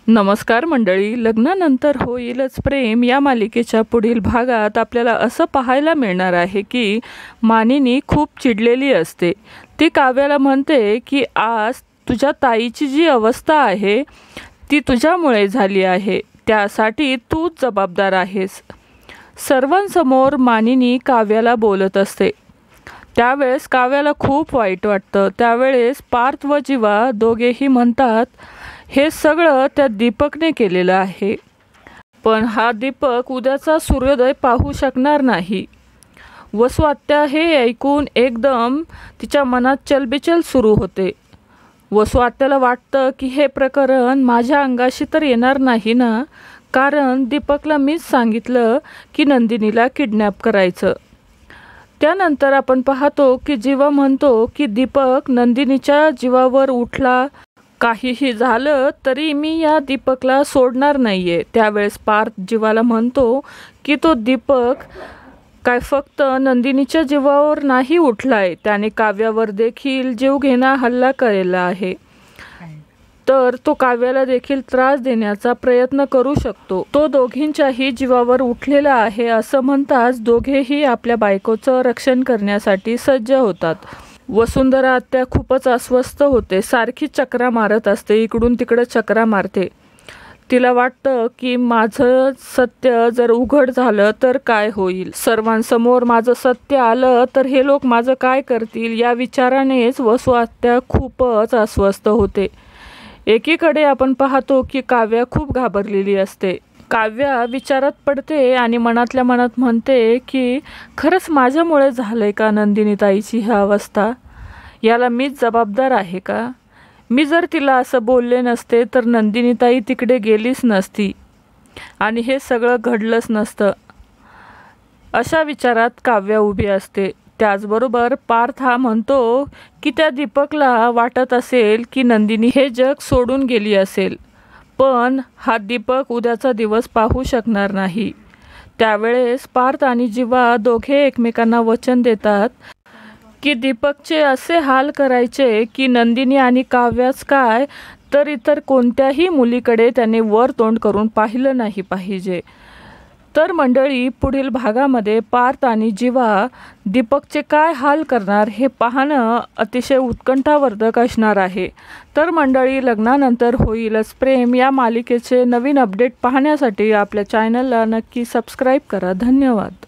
नमस्कार मंडळी, लग्नानंतर होईलच प्रेम या मालिकेच्या पुढील भागात आपल्याला असं पाहायला मिळणार आहे की मानिनी खूप चिडलेली असते। ती काव्याला म्हणते की आज तुझ्या ताईची जी अवस्था आहे ती तुझ्यामुळे झाली आहे, त्यासाठी तूच जबाबदार आहेस। सर्वांसमोर मानिनी काव्याला बोलत असते। त्यावेळेस काव्याला खूप वाईट वाटतं। त्यावेळेस पार्थ व जीवा दोघेही म्हणतात हे सगळं त्या दीपकने केलेलं आहे, पण हा दीपक उद्याचा सूर्योदय पाहू शकणार नाही। वसू आत्या हे ऐकून एकदम तिच्या मनात चलबिचल सुरू होते। वसू आत्याला वाटतं की हे प्रकरण माझ्या अंगाशी तर येणार नाही ना, कारण दीपकला मीच सांगितलं की नंदिनीला किडनॅप करायचं। त्यानंतर आपण पाहतो की जीवा म्हणतो की दीपक नंदिनीच्या जीवावर उठला, काहीही झालं तरी मी या दीपकला सोडणार नाहीये। त्यावेळेस पार्थ जीवाला म्हणतो की तो दीपक काय फक्त नंदिनीच्या जीवावर नाही उठलाय, त्याने काव्यावर देखील जीवघेणा हल्ला केलेला आहे, तर तो काव्याला देखील त्रास देण्याचा प्रयत्न करू शकतो। तो दोघींच्याही जीवावर उठलेला आहे असं म्हणताच दोघेही आपल्या बायकोचं रक्षण करण्यासाठी सज्ज होतात। वसुंधरा आत्या खूपच अस्वस्थ होते, सारखी चक्रा मारत असते, इकडून तिकडे चक्रा मारते। तिला वाटतं की माझं सत्य जर उघड झालं तर काय होईल, सर्वांसमोर माझं सत्य आलं तर हे लोक माझं काय करतील, या विचारानेच वसू आत्या खूपच अस्वस्थ होते। एकीकडे आपण पाहतो की काव्या खूप घाबरलेली असते। काव्या विचारात पडते आणि मनातल्या मनात म्हणते की खरंच माझ्यामुळे झालंय का नंदिनी ताईची ही अवस्था, याला मीच जबाबदार आहे का? मी जर तिला असं बोलले नसते तर नंदिनी ताई तिकडे गेलीच नसती आणि हे सगळं घडलंच नसतं, अशा विचारात काव्या उभी असते। त्याचबरोबर पार्थ हा म्हणतो की त्या दीपकला वाटत असेल की नंदिनी हे जग सोडून गेली असेल, पण हा दीपक उद्याचा दिवस पाहू शकणार नाही। त्यावेळेस पार्थ आणि जीवा दोघे एकमेकांना वचन देतात की दीपकचे असे हाल करायचे की नंदिनी आणि काव्याच काय तर इतर कोणत्याही मुलीकडे त्याने वर तोंड करून पाहिलं नाही पाहिजे। तर मंडळी, पुढील भागामध्ये पार्थ आणि जीवा दीपकचे काय हाल करणार हे पाहणं अतिशय उत्कंठावर्धक असणार आहे। तर मंडळी, लग्नानंतर होईलच प्रेम या मालिकेचे नवीन अपडेट पाहण्यासाठी आपल्या चॅनलला नक्की सबस्क्राईब करा। धन्यवाद।